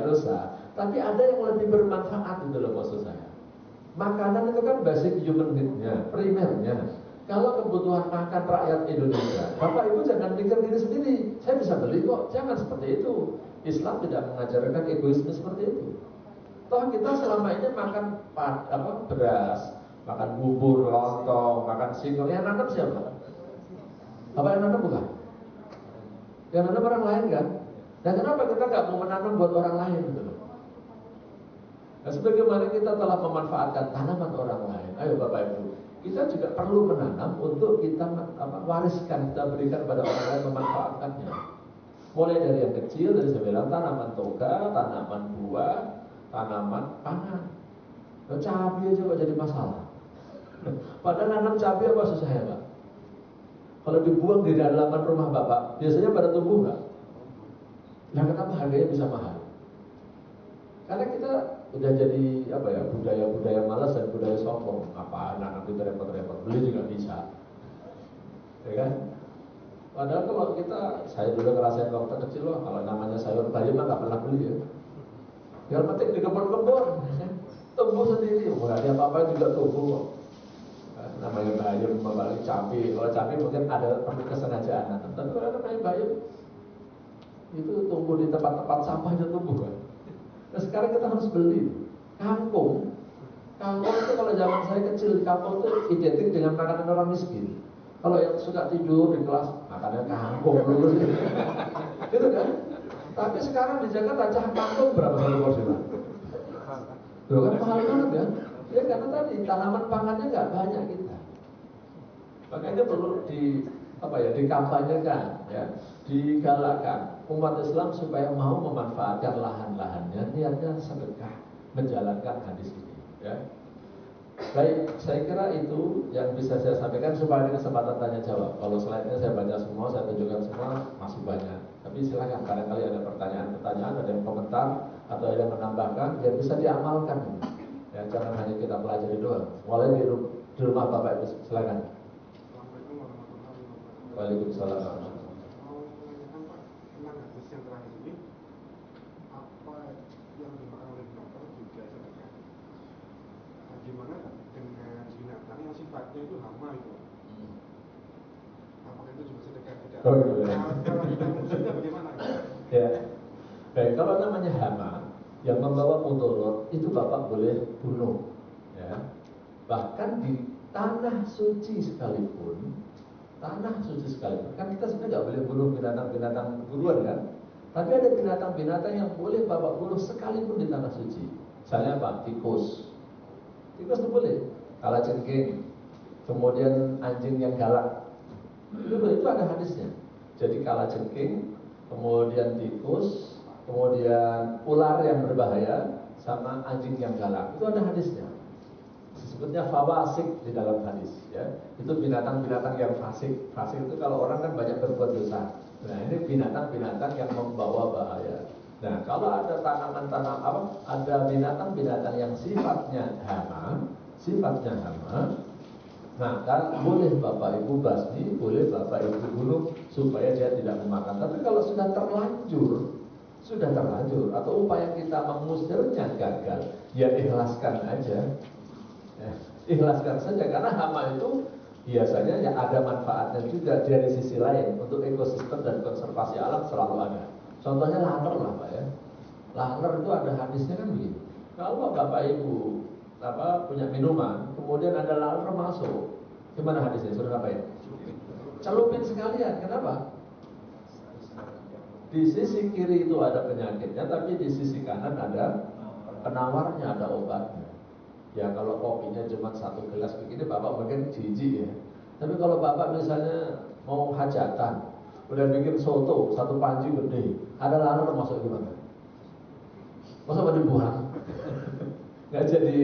[SPEAKER 1] dosa. Tapi ada yang lebih bermanfaat itu loh maksud saya. Makanan itu kan basic human need-nya, primernya. Kalau kebutuhan makan rakyat Indonesia, Bapak Ibu jangan pikir diri sendiri. Saya bisa beli kok, jangan seperti itu. Islam tidak mengajarkan egoisme seperti itu. Toh kita selama ini makan beras, makan bubur, lontong, makan singkong. Yang nanam siapa? Apa yang nanam bukan? Yang nanam orang lain kan? Dan kenapa kita nggak mau menanam buat orang lain gitu loh? Nah, sebagaimana kita telah memanfaatkan tanaman orang lain, ayo Bapak Ibu, kita juga perlu menanam untuk kita wariskan, kita berikan pada orang lain memanfaatkannya. Mulai dari yang kecil, dari saya bilang tanaman toga, tanaman buah, tanaman pangan. Cabai aja kok jadi masalah. Padahal nanam cabai apa susahnya Pak? Kalau dibuang di halaman rumah Bapak, biasanya pada tumbuh nggak? Nah kenapa harganya bisa mahal? Karena kita udah jadi budaya malas dan budaya sombong. Apa anak itu repot-repot beli juga bisa, ya kan? Padahal kalau saya dulu ngerasain waktu kecil loh, kalau namanya sayur bayam mah nggak pernah beli ya. Biar petik di kebun-kebun, tumbuh sendiri, nggak ada apa-apa juga tumbuh kok. Namanya bayam, membalik cabai. Kalau cabai mungkin ada perlu kesengajaan, tapi kalau namanya bayam itu tumbuh di tempat-tempat sampah aja tumbuh kan. Nah sekarang kita harus beli kangkung. Kangkung itu kalau zaman saya kecil di kampung itu identik dengan makanan orang miskin. Kalau yang suka tidur di kelas makannya kangkung dulu sih, gitu kan? Tapi sekarang di Jakarta cah kangkung berapa satu porsi Pak? Tuh kan mahal banget kan? Ya karena tadi tanaman pangannya nggak banyak kita. Makanya perlu dikampanyekan, ya, digalakkan umat Islam supaya mau memanfaatkan lahan-lahannya, niatnya sedekah, menjalankan hadis ini, ya. Baik, saya kira itu yang bisa saya sampaikan supaya ada kesempatan tanya jawab. Kalau slide-nya saya baca semua, saya tunjukkan semua, masih banyak. Tapi silakan, barangkali ada pertanyaan-pertanyaan, ada yang komentar atau ada yang menambahkan, yang bisa diamalkan. Ya, jangan hanya kita pelajari doang. Mulai di rumah Bapak Ibu, silakan.
[SPEAKER 2] Assalamualaikum warahmatullahi wabarakatuh.
[SPEAKER 1] Waalaikumsalam.
[SPEAKER 2] Mau menanyakan Pak, tentang hadis yang terakhir ini, apa yang dimakan oleh binatang juga sedekah? Nah, gimana dengan binatang yang sifatnya itu hama itu? Apakah itu juga sedekah? Tidak.
[SPEAKER 1] Oh, iya.
[SPEAKER 2] Kalau kita maksudnya bagaimana?
[SPEAKER 1] Ya, baik. Kalau namanya hama yang membawa mudarat itu Bapak boleh bunuh, ya. Bahkan di tanah suci sekalipun, kan kita sebenarnya nggak boleh bunuh binatang-binatang buruan kan. Tapi ada binatang-binatang yang boleh Bapak bunuh sekalipun di tanah suci. Misalnya apa? Tikus itu boleh. Kalajengking, kemudian anjing yang galak, itu ada hadisnya. Jadi kalajengking, kemudian tikus, kemudian ular yang berbahaya, sama anjing yang galak, itu ada hadisnya. Disebutnya fawasik di dalam hadis, ya. Itu binatang-binatang yang fasik. Fasik itu kalau orang kan banyak berbuat dosa. Nah ini binatang-binatang yang membawa bahaya. Nah kalau ada ada binatang-binatang yang sifatnya hama, maka boleh Bapak Ibu basmi, boleh Bapak Ibu bunuh supaya dia tidak memakan. Tapi kalau sudah terlanjur atau upaya kita mengusirnya gagal, ya ikhlaskan aja. Ya, ikhlaskan saja karena hama itu biasanya ya ada manfaatnya juga dari sisi lain untuk ekosistem dan konservasi alam selalu ada. Contohnya laler lah Pak ya. Laler itu ada hadisnya kan begini. Kalau Bapak Ibu punya minuman, kemudian ada laler masuk, gimana hadisnya? Sudah ngapain? Celupin sekalian. Kenapa? Di sisi kiri itu ada penyakitnya, tapi di sisi kanan ada penawarnya, ada obatnya. Ya kalau kopinya cuma 1 gelas begini bapak mungkin jijik ya. Tapi kalau bapak misalnya mau hajatan, udah bikin soto 1 panci gede, ada laler masuk gimana? Masa mau dibuang? Nggak jadi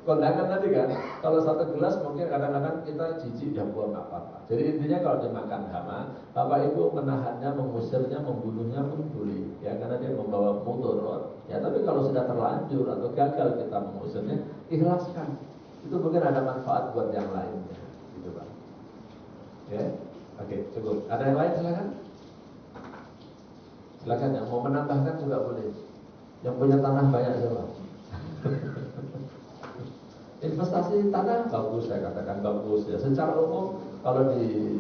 [SPEAKER 1] kondangan tadi kan. Kalau 1 gelas mungkin kadang-kadang kita jijik, ya buang nggak apa-apa. Jadi intinya kalau dimakan hama, bapak ibu menahannya, mengusirnya, membunuhnya pun boleh ya, karena dia membawa mudarat ya. Tapi kalau sudah terlanjur atau gagal kita mengusirnya, ikhlaskan. Itu mungkin ada manfaat buat yang lainnya gitu Pak ya. Oke, cukup. Ada yang lain silakan. Silakan, yang mau menambahkan juga boleh. Yang punya tanah banyak siapa? Investasi tanah bagus, saya katakan bagus ya. Secara umum kalau di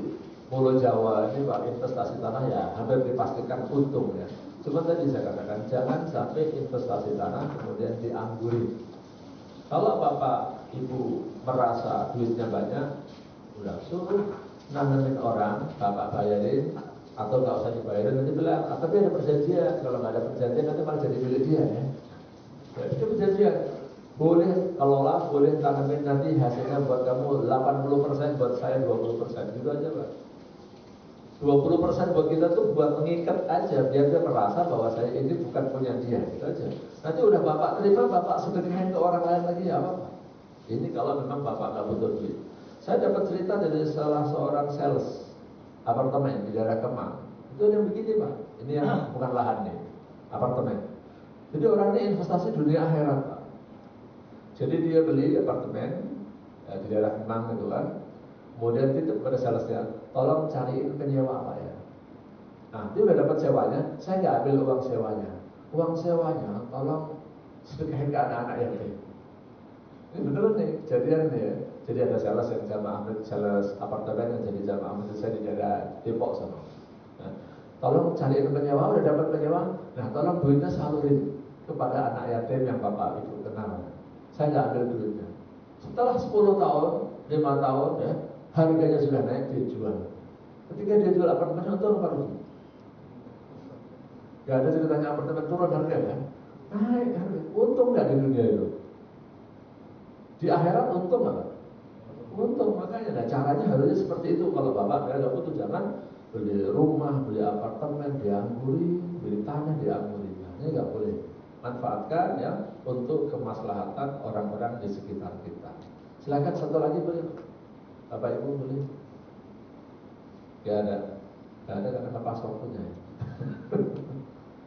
[SPEAKER 1] Pulau Jawa ini Pak, investasi tanah ya hampir dipastikan untung ya. Cuma tadi saya katakan jangan sampai investasi tanah kemudian diangguri. Kalau bapak ibu merasa duitnya banyak, udah suruh nanganin orang, bapak bayarin atau nggak usah dibayarin nanti bilang, tapi ada perjanjian. Kalau nggak ada perjanjian nanti malah jadi milik dia ya. Itu perjanjian. Boleh kelola, boleh tanamin, nanti hasilnya buat kamu 80%, buat saya 20%, gitu aja Pak. 20% buat kita tuh buat mengikat aja, biar dia merasa bahwa saya ini bukan punya dia, gitu aja. Nanti udah bapak terima, bapak sedekahin ke orang lain lagi ya apa? Ini kalau memang bapak nggak butuh duit. Saya dapat cerita dari salah seorang sales apartemen di daerah Kemang. Itu yang begini Pak, ini yang bukan lahan nih, apartemen. Jadi orang ini investasi dunia akhirat Pak. Jadi dia beli apartemen ya, di daerah Kemang itu kan. Kemudian titip pada salesnya, tolong cariin penyewa Pak ya. Nah dia udah dapat sewanya, saya nggak ambil uang sewanya. Uang sewanya tolong sedekahin ke anak-anak yatim. Ini beneran nih, jadian nih ya. Jadi ada sales yang jamaah, sales apartemen yang jadi jamaah masjid saya di daerah Depok sana. Nah, tolong cariin penyewa, udah dapat penyewa. Nah tolong duitnya salurin kepada anak yatim yang bapak ibu kenal. Saya nggak ambil duitnya. Setelah 10 tahun, 5 tahun ya, harganya sudah naik, dia jual. Ketika dia jual apartemen, turun apa rugi? Gak ada ceritanya apartemen turun harga kan? Naik harga. Untung nggak di dunia itu? Di akhirat untung nggak? Untung. Makanya nah, caranya harusnya seperti itu. Kalau bapak nggak butuh, jangan beli rumah, beli apartemen, diangguri, beli tanah, diangguri. Nah, ini nggak boleh. Manfaatkan ya untuk kemaslahatan orang-orang di sekitar kita. Silakan satu lagi boleh, Bapak Ibu boleh. Gak ada karena pas waktunya.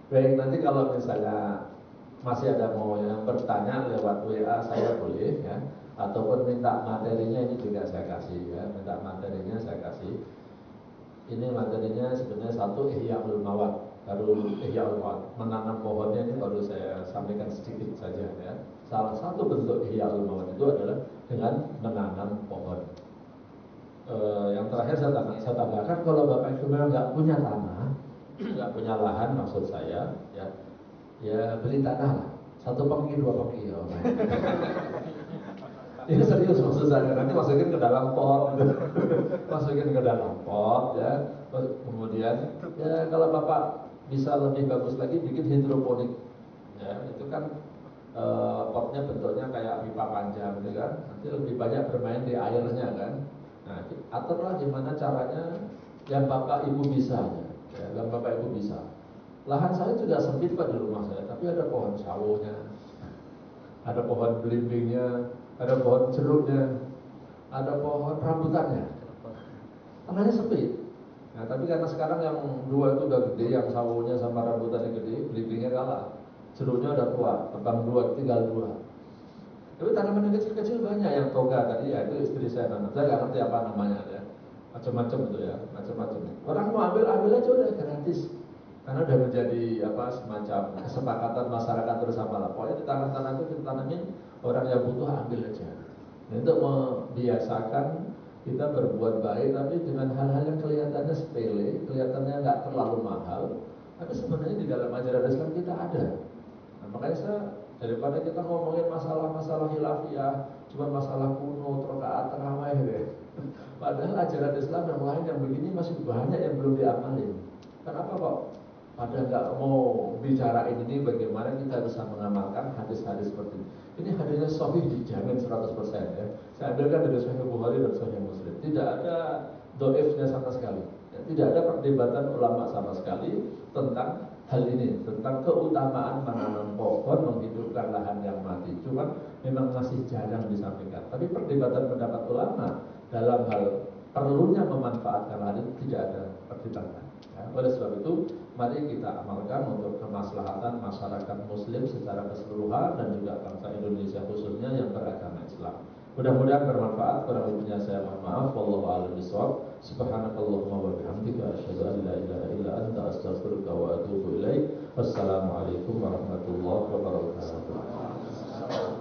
[SPEAKER 1] Baik, nanti kalau misalnya masih ada mau yang bertanya lewat WA saya boleh ya, ataupun minta materinya ini juga saya kasih ya, minta materinya saya kasih. Ini materinya sebenarnya satu Ihyaul Mawad, baru Ihyaul Mawad, menanam pohonnya ini baru saya sampaikan sedikit saja ya. Salah satu bentuk Ihyaul Mawad itu adalah dengan menanam pohon. Yang terakhir saya tambahkan, kalau Bapak Ibu memang nggak punya tanah, nggak punya lahan maksud saya ya beli tanah lah, 1 pengki 2 pengki ya. Ini serius maksud saya, nanti masukin ke dalam pot, masukin ke dalam pot ya. Kemudian ya kalau Bapak bisa lebih bagus lagi bikin hidroponik ya, itu kan potnya bentuknya kayak pipa panjang gitu kan, nanti lebih banyak bermain di airnya kan. Nah aturlah gimana caranya yang Bapak Ibu bisa ya, yang Bapak Ibu bisa. Lahan saya juga sempit Pak di rumah saya, tapi ada pohon sawonya, ada pohon belimbingnya, ada pohon jeruknya, ada pohon rambutannya. Tanahnya sempit. Nah, tapi karena sekarang yang dua itu udah gede, yang sawonya sama rambutannya gede, belimbingnya kalah. Jeruknya udah tua, tebang 2, tinggal 2. Tapi tanaman yang kecil-kecil banyak, yang toga tadi ya itu istri saya nanam. Saya nggak ngerti apa namanya ya, macam-macam itu ya, macam-macam. Orang mau ambil aja udah gratis. Karena udah menjadi semacam kesepakatan masyarakat bersama lah. Pokoknya di tanah-tanah itu kita tanamin, orang yang butuh ambil aja. Nah, untuk membiasakan kita berbuat baik, tapi dengan hal-hal yang kelihatannya sepele, kelihatannya nggak terlalu mahal, tapi sebenarnya di dalam ajaran Islam kita ada. Nah, makanya saya daripada kita ngomongin masalah-masalah hilafiyah, cuma masalah kuno, rokaat, tarawih ya. Padahal ajaran Islam yang lain yang begini masih banyak yang belum diamalin. Kenapa kok pada nggak mau bicarain ini bagaimana kita bisa mengamalkan hadis-hadis seperti ini? Ini hadisnya hadisnya sahih dijamin 100% ya. Saya ambilkan dari Sahih Bukhari dan Sahih Muslim. Tidak ada doifnya sama sekali. Ya, tidak ada perdebatan ulama sama sekali tentang hal ini, tentang keutamaan menanam pohon menghidupkan lahan yang mati. Cuma memang masih jarang disampaikan. Tapi perdebatan pendapat ulama dalam hal perlunya memanfaatkan lahan itu tidak ada perdebatan. Ya, oleh sebab itu, mari kita amalkan untuk kemaslahatan masyarakat Muslim secara keseluruhan dan juga bangsa Indonesia khususnya yang beragama Islam. Mudah-mudahan bermanfaat. Kurang lebihnya saya mohon maaf. Wallahu a'lam bishawab. Subhanakallahumma wa bihamdika asyhadu an la ilaha illa anta astaghfiruka wa atubu ilaik. Wassalamualaikum warahmatullahi wabarakatuh.